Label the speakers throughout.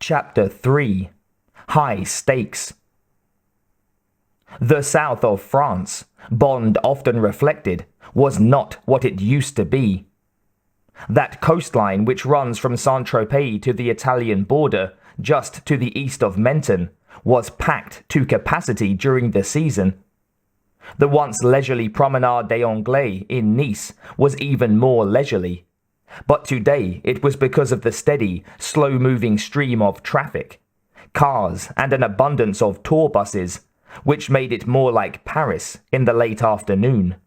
Speaker 1: Chapter 3. High Stakes. The south of France, Bond often reflected, was not what it used to be. That coastline which runs from Saint-Tropez to the Italian border, just to the east of Menton, was packed to capacity during the season. The once leisurely Promenade des Anglais in Nice was even more leisurely. But today it was because of the steady, slow-moving stream of traffic, cars and an abundance of tour buses, which made it more like Paris in the late afternoon.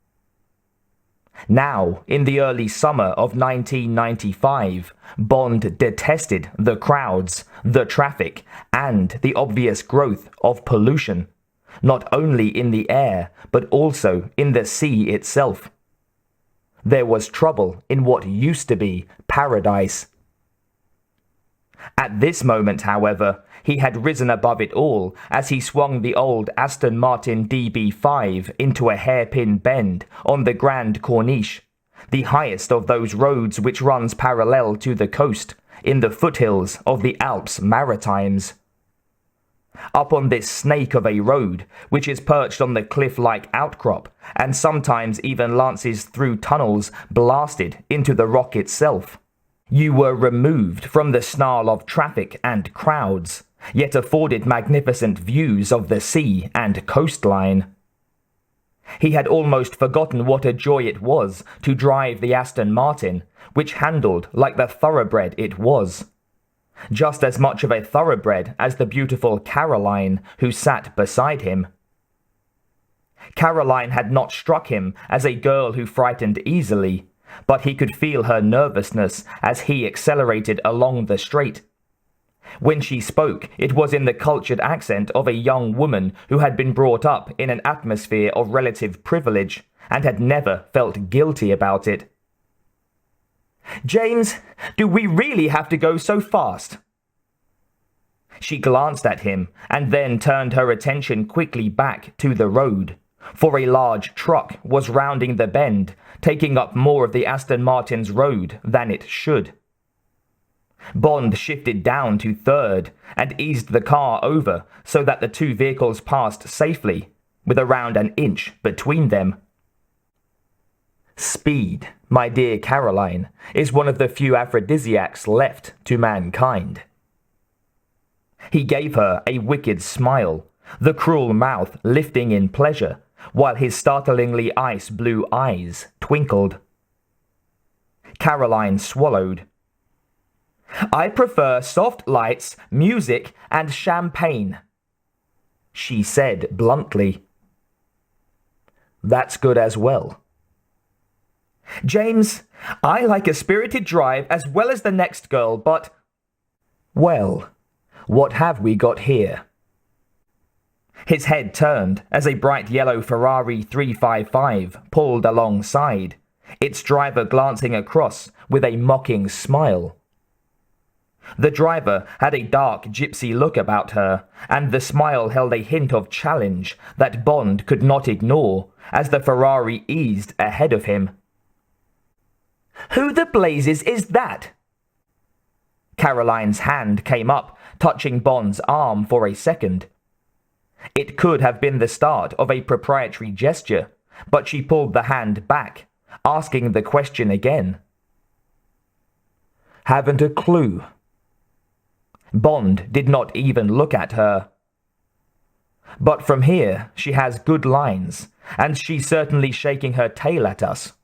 Speaker 1: Now, in the early summer of 1995, Bond detested the crowds, the traffic, and the obvious growth of pollution, not only in the air, but also in the sea itself. There was trouble in what used to be paradise. At this moment, however, he had risen above it all as he swung the old Aston Martin DB5 into a hairpin bend on the Grande Corniche, the highest of those roads which runs parallel to the coast in the foothills of the Alps Maritimes. Up on this snake of a road, which is perched on the cliff-like outcrop and sometimes even lances through tunnels blasted into the rock itself, you were removed from the snarl of traffic and crowds, yet afforded magnificent views of the sea and coastline. He had almost forgotten what a joy it was to drive the Aston Martin, which handled like the thoroughbred it was. Just as much of a thoroughbred as the beautiful Caroline who sat beside him. Caroline had not struck him as a girl who frightened easily, but he could feel her nervousness as he accelerated along the straight. When she spoke, it was in the cultured accent of a young woman who had been brought up in an atmosphere of relative privilege and had never felt guilty about it. "James, do we really have to go so fast?" She glanced at him and then turned her attention quickly back to the road, for a large truck was rounding the bend, taking up more of the Aston Martin's road than it should. Bond shifted down to third and eased the car over so that the two vehicles passed safely, with around an inch between them. Speed, my dear Caroline, is one of the few aphrodisiacs left to mankind. He gave her a wicked smile, the cruel mouth lifting in pleasure, while his startlingly ice-blue eyes twinkled. Caroline swallowed. "I prefer soft lights, music, and champagne," she said bluntly. "That's good as well." "James, I like a spirited drive as well as the next girl, but—" "Well, what have we got here?" His head turned as a bright yellow Ferrari 355 pulled alongside, its driver glancing across with a mocking smile. The driver had a dark gypsy look about her, and the smile held a hint of challenge that Bond could not ignore as the Ferrari eased ahead of him. "Who the blazes is that?" Caroline's hand came up, touching Bond's arm for a second. It could have been the start of a proprietary gesture, but she pulled the hand back, asking the question again. "Haven't a clue." Bond did not even look at her. "But from here she has good lines, and she's certainly shaking her tail at us."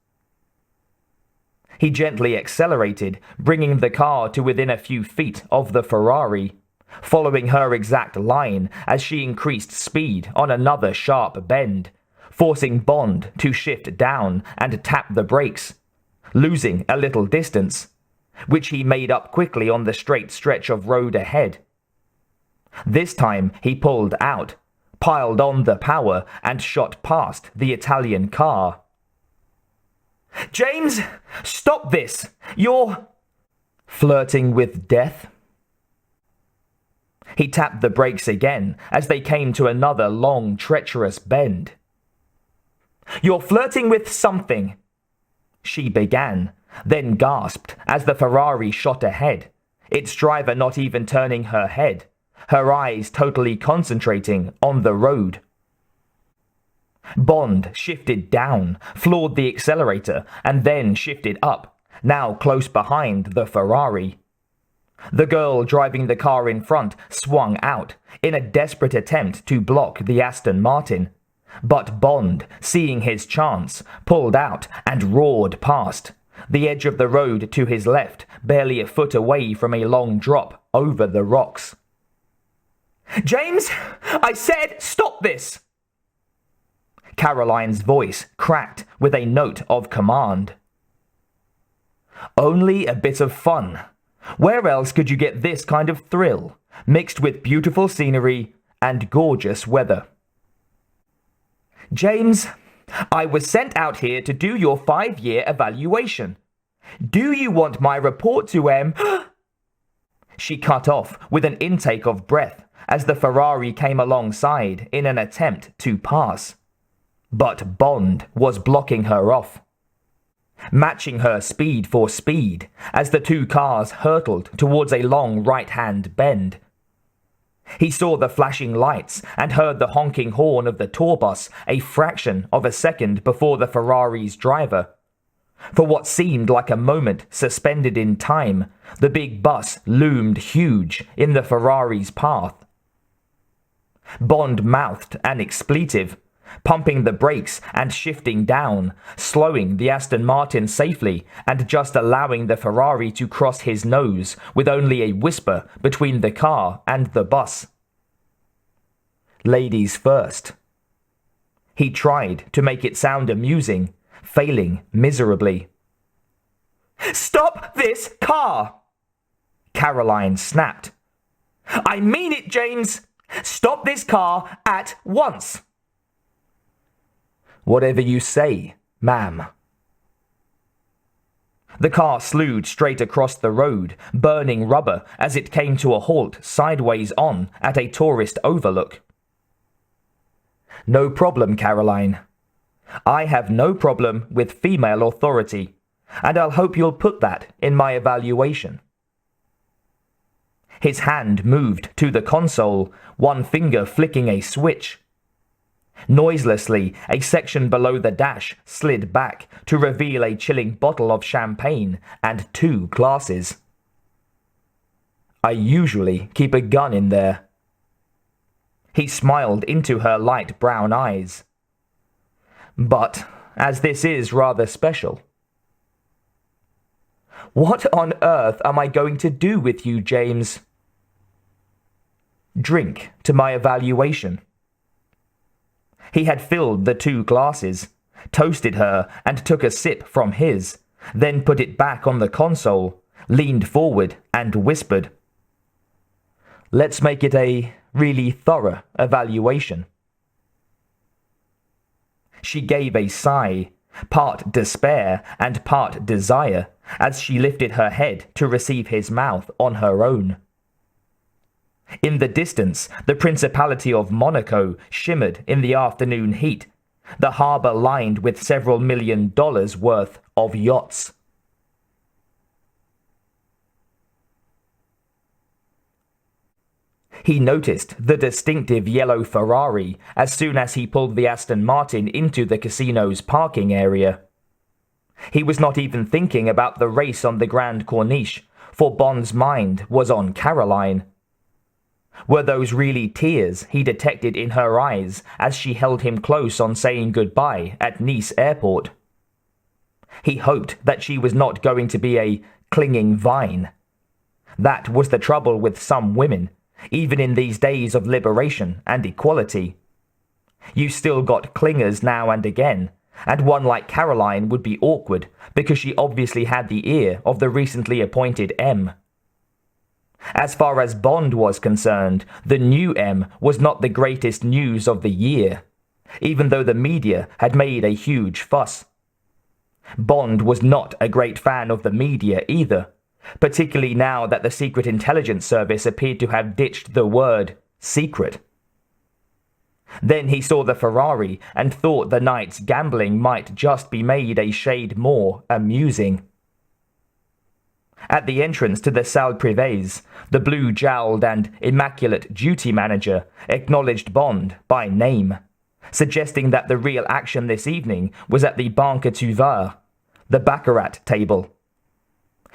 Speaker 1: He gently accelerated, bringing the car to within a few feet of the Ferrari, following her exact line as she increased speed on another sharp bend, forcing Bond to shift down and tap the brakes, losing a little distance, which he made up quickly on the straight stretch of road ahead. This time he pulled out, piled on the power, and shot past the Italian car. "James, stop this! You're—" "Flirting with death?" He tapped the brakes again as they came to another long, treacherous bend. "You're flirting with something," she began, then gasped as the Ferrari shot ahead, its driver not even turning her head, her eyes totally concentrating on the road. Bond shifted down, floored the accelerator, and then shifted up, now close behind the Ferrari. The girl driving the car in front swung out in a desperate attempt to block the Aston Martin, but Bond, seeing his chance, pulled out and roared past, the edge of the road to his left, barely a foot away from a long drop over the rocks. "James, I said stop this!" Caroline's voice cracked with a note of command. "Only a bit of fun. Where else could you get this kind of thrill, mixed with beautiful scenery and gorgeous weather?" "James, I was sent out here to do your 5-year evaluation. Do you want my report to She cut off with an intake of breath as the Ferrari came alongside in an attempt to pass. But Bond was blocking her off, matching her speed for speed as the two cars hurtled towards a long right-hand bend. He saw the flashing lights and heard the honking horn of the tour bus a fraction of a second before the Ferrari's driver. For what seemed like a moment suspended in time, the big bus loomed huge in the Ferrari's path. Bond mouthed an expletive, pumping the brakes and shifting down, slowing the Aston Martin safely and just allowing the Ferrari to cross his nose with only a whisper between the car and the bus. "Ladies first." He tried to make it sound amusing, failing miserably. "Stop this car!" Caroline snapped. "I mean it, James! Stop this car at once!" "Whatever you say, ma'am." The car slewed straight across the road, burning rubber as it came to a halt sideways on at a tourist overlook. "No problem, Caroline. I have no problem with female authority, and I'll hope you'll put that in my evaluation." His hand moved to the console, one finger flicking a switch. Noiselessly, a section below the dash slid back to reveal a chilling bottle of champagne and 2 glasses. "I usually keep a gun in there." He smiled into her light brown eyes. "But, as this is rather special." "What on earth am I going to do with you, James?" "Drink to my evaluation." He had filled the 2 glasses, toasted her and took a sip from his, then put it back on the console, leaned forward and whispered, "Let's make it a really thorough evaluation." She gave a sigh, part despair and part desire, as she lifted her head to receive his mouth on her own. In the distance, the Principality of Monaco shimmered in the afternoon heat, the harbour lined with several $1 million worth of yachts. He noticed the distinctive yellow Ferrari as soon as he pulled the Aston Martin into the casino's parking area. He was not even thinking about the race on the Grand Corniche, for Bond's mind was on Caroline. Were those really tears he detected in her eyes as she held him close on saying goodbye at Nice airport? He hoped that she was not going to be a clinging vine. That was the trouble with some women, even in these days of liberation and equality. You still got clingers now and again, and one like Caroline would be awkward because she obviously had the ear of the recently appointed M. As far as Bond was concerned, the new M was not the greatest news of the year, even though the media had made a huge fuss. Bond was not a great fan of the media either, particularly now that the Secret Intelligence Service appeared to have ditched the word secret. Then he saw the Ferrari and thought the night's gambling might just be made a shade more amusing. At the entrance to the salle privées, the blue-jowled and immaculate duty manager acknowledged Bond by name, suggesting that the real action this evening was at the banquet tu vas, the baccarat table.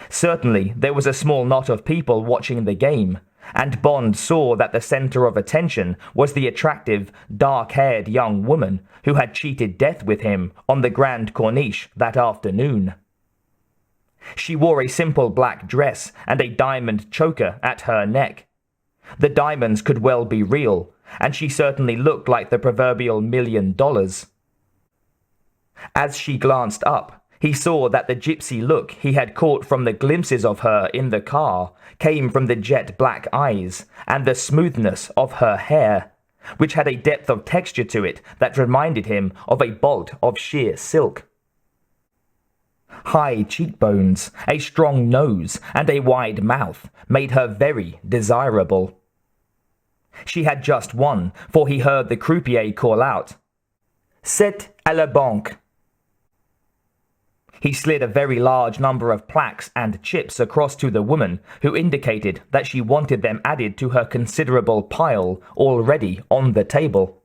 Speaker 1: Certainly, there was a small knot of people watching the game, and Bond saw that the center of attention was the attractive, dark-haired young woman who had cheated death with him on the Grande Corniche that afternoon. She wore a simple black dress and a diamond choker at her neck. The diamonds could well be real, and she certainly looked like the proverbial $1 million. As she glanced up, he saw that the gypsy look he had caught from the glimpses of her in the car came from the jet black eyes and the smoothness of her hair, which had a depth of texture to it that reminded him of a bolt of sheer silk. High cheekbones, a strong nose, and a wide mouth made her very desirable. She had just won, for he heard the croupier call out, "C'est à la banque." He slid a very large number of plaques and chips across to the woman, who indicated that she wanted them added to her considerable pile already on the table.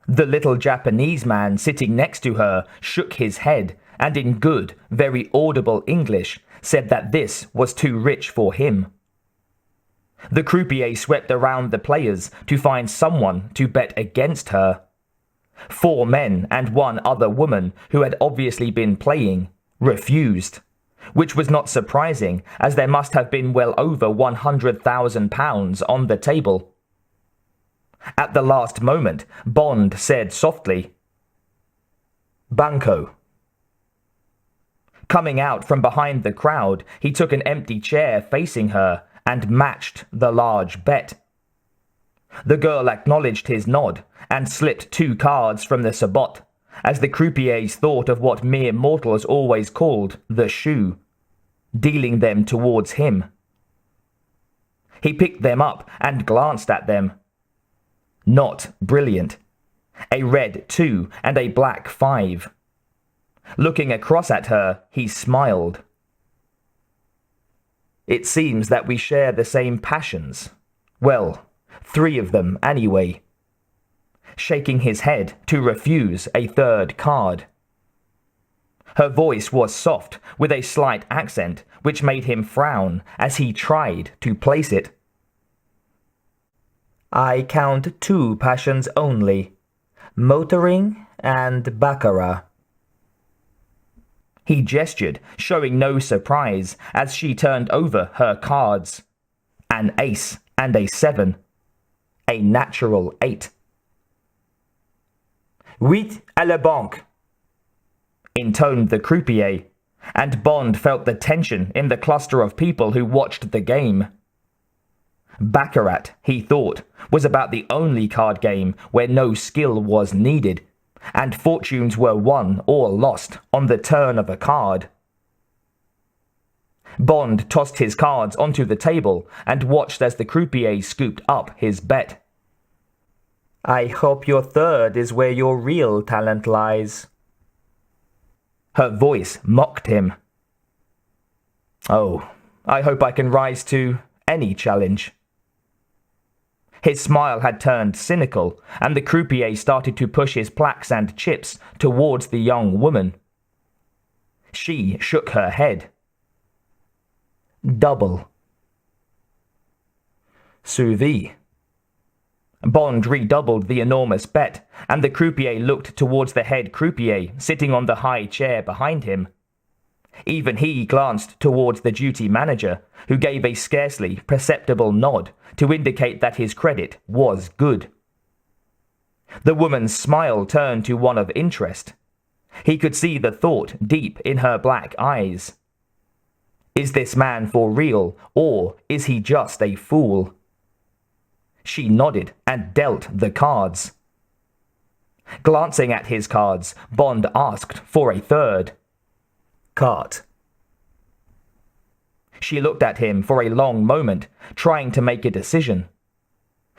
Speaker 1: The little Japanese man sitting next to her shook his head and in good, very audible English said that this was too rich for him. The croupier swept around the players to find someone to bet against her. 4 men and 1 other woman who had obviously been playing refused, which was not surprising as there must have been well over £100,000 on the table. At the last moment, Bond said softly, "Banco." Coming out from behind the crowd, he took an empty chair facing her and matched the large bet. The girl acknowledged his nod and slipped 2 cards from the sabot, as the croupiers thought of what mere mortals always called the shoe, dealing them towards him. He picked them up and glanced at them. Not brilliant. A red 2 and a black 5. Looking across at her, he smiled. "It seems that we share the same passions. Well, 3 of them anyway." Shaking his head to refuse a 3rd card. Her voice was soft, with a slight accent, which made him frown as he tried to place it. "I count 2 passions only, motoring and baccarat." He gestured, showing no surprise, as she turned over her cards. An ace and a 7. A natural 8. "Huit à la banque," intoned the croupier, and Bond felt the tension in the cluster of people who watched the game. Baccarat, he thought, was about the only card game where no skill was needed, and fortunes were won or lost on the turn of a card. Bond tossed his cards onto the table and watched as the croupier scooped up his bet. "I hope your 3rd is where your real talent lies." Her voice mocked him. "Oh, I hope I can rise to any challenge." His smile had turned cynical, and the croupier started to push his plaques and chips towards the young woman. She shook her head. "Double." "Sous vide." Bond redoubled the enormous bet, and the croupier looked towards the head croupier sitting on the high chair behind him. Even he glanced towards the duty manager, who gave a scarcely perceptible nod to indicate that his credit was good. The woman's smile turned to one of interest. He could see the thought deep in her black eyes. Is this man for real, or is he just a fool? She nodded and dealt the cards. Glancing at his cards, Bond asked for a 3rd. "Cart." She looked at him for a long moment, trying to make a decision.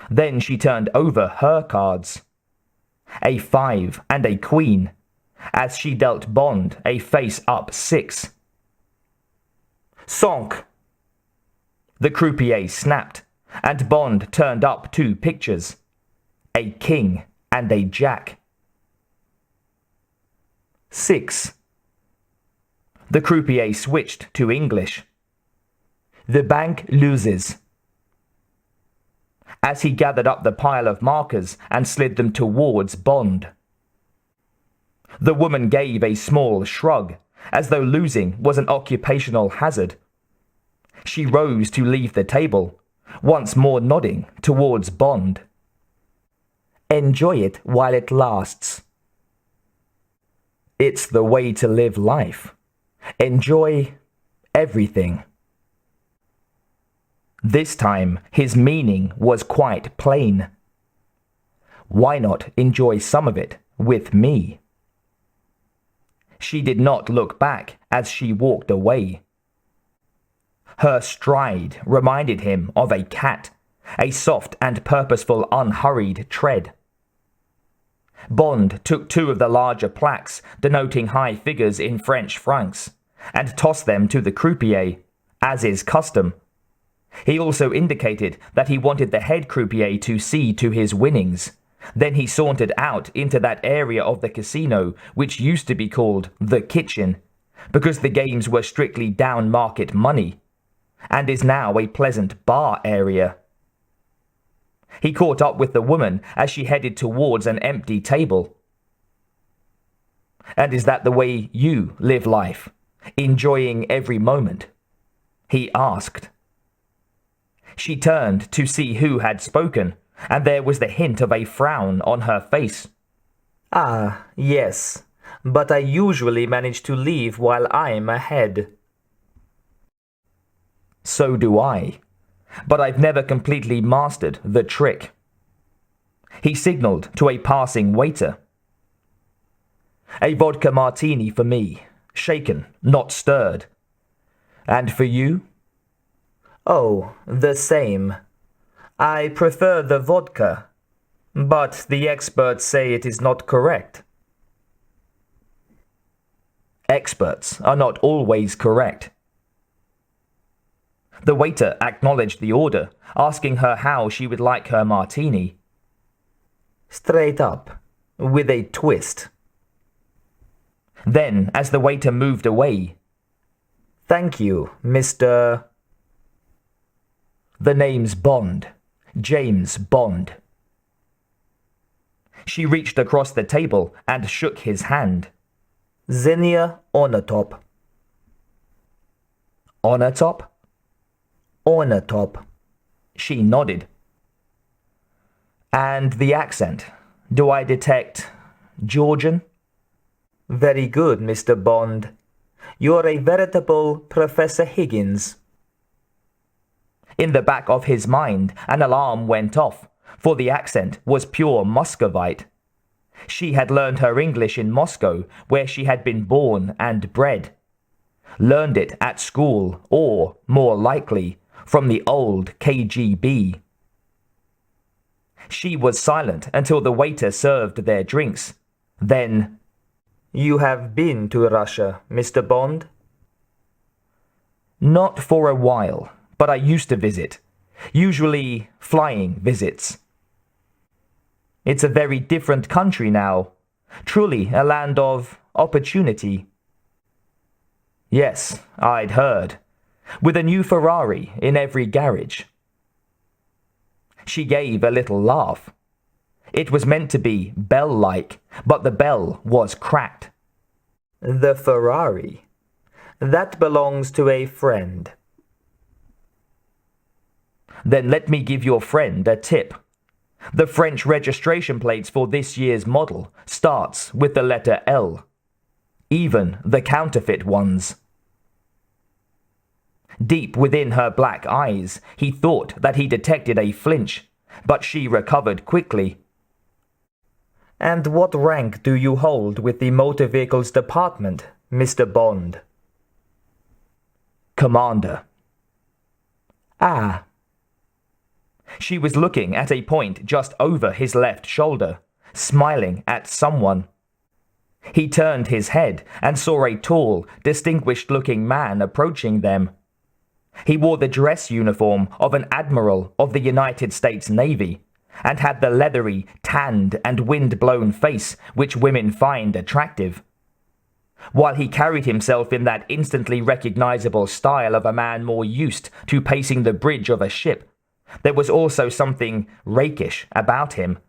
Speaker 1: Then she turned over her cards. A 5 and a queen, as she dealt Bond a face-up 6. Cinq. The croupier snapped, and Bond turned up 2 pictures, a king and a jack. 6. The croupier switched to English. The bank loses. As he gathered up the pile of markers and slid them towards Bond. The woman gave a small shrug, as though losing was an occupational hazard. She rose to leave the table, once more nodding towards Bond. Enjoy it while it lasts. It's the way to live life. Enjoy everything. This time, his meaning was quite plain. Why not enjoy some of it with me? She did not look back as she walked away. Her stride reminded him of a cat, a soft and purposeful unhurried tread. Bond took 2 of the larger plaques denoting high figures in French francs and tossed them to the croupier, as is custom. He also indicated that he wanted the head croupier to see to his winnings. Then he sauntered out into that area of the casino which used to be called the kitchen, because the games were strictly down-market money, and is now a pleasant bar area. He caught up with the woman as she headed towards an empty table. And is that the way you live life, enjoying every moment? He asked. She turned to see who had spoken, and there was the hint of a frown on her face. Ah, yes, but I usually manage to leave while I'm ahead. So do I, but I've never completely mastered the trick. He signaled to a passing waiter. A vodka martini for me, shaken, not stirred. And for you? Oh, the same. I prefer the vodka, but the experts say it is not correct. Experts are not always correct. The waiter acknowledged the order, asking her how she would like her martini. Straight up, with a twist. Then, as the waiter moved away, "Thank you, Mr." The name's Bond. James Bond. She reached across the table and shook his hand. Xenia Onatop. Onatop? Onatop. She nodded. And the accent? Do I detect Georgian? Very good, Mr. Bond. You're a veritable Professor Higgins. In the back of his mind, an alarm went off, for the accent was pure Muscovite. She had learned her English in Moscow, where she had been born and bred. Learned it at school, or, more likely, from the old KGB. She was silent until the waiter served their drinks. Then, "You have been to Russia, Mr. Bond?" Not for a while, but I used to visit, usually flying visits. It's a very different country now, truly a land of opportunity. Yes, I'd heard, with a new Ferrari in every garage. She gave a little laugh. It was meant to be bell-like, but the bell was cracked. The Ferrari? That belongs to a friend. Then let me give your friend a tip. The French registration plates for this year's model starts with the letter L. Even the counterfeit ones. Deep within her black eyes, he thought that he detected a flinch, but she recovered quickly. And what rank do you hold with the motor vehicles department, Mr. Bond? Commander. Ah. She was looking at a point just over his left shoulder, smiling at someone. He turned his head and saw a tall, distinguished-looking man approaching them. He wore the dress uniform of an admiral of the United States Navy, and had the leathery, tanned, and wind-blown face which women find attractive. While he carried himself in that instantly recognizable style of a man more used to pacing the bridge of a ship, there was also something rakish about him.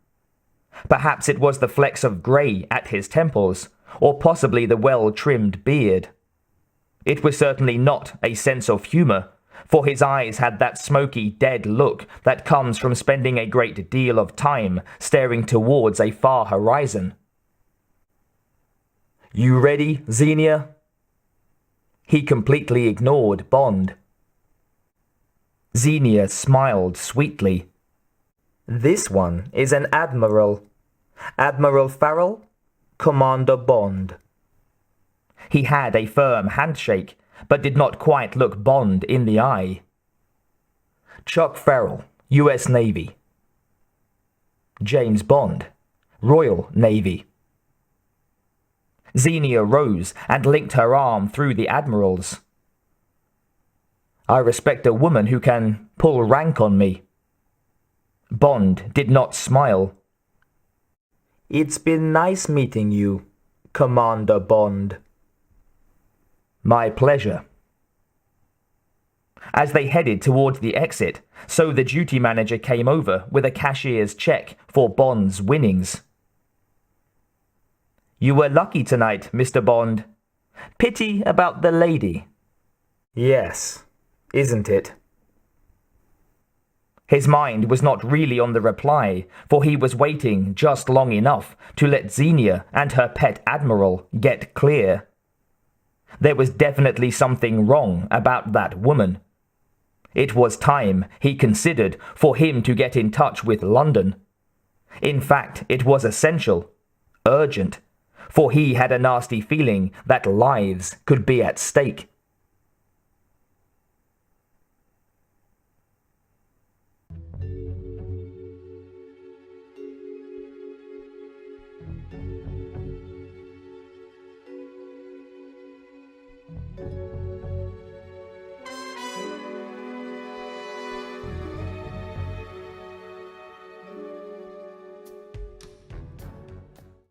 Speaker 1: Perhaps it was the flecks of grey at his temples, or possibly the well-trimmed beard. It was certainly not a sense of humour, for his eyes had that smoky, dead look that comes from spending a great deal of time staring towards a far horizon. "You ready, Xenia?" He completely ignored Bond. Xenia smiled sweetly. "This one is an admiral. Admiral Farrell, Commander Bond." He had a firm handshake, but did not quite look Bond in the eye. "Chuck Farrell, U.S. Navy." "James Bond, Royal Navy." Xenia rose and linked her arm through the admiral's. "I respect a woman who can pull rank on me." Bond did not smile. "It's been nice meeting you, Commander Bond." "My pleasure." As they headed towards the exit, so the duty manager came over with a cashier's check for Bond's winnings. "You were lucky tonight, Mr. Bond. Pity about the lady." "Yes, isn't it?" His mind was not really on the reply, for he was waiting just long enough to let Xenia and her pet admiral get clear. There was definitely something wrong about that woman. It was time, he considered, for him to get in touch with London. In fact, it was essential, urgent, for he had a nasty feeling that lives could be at stake.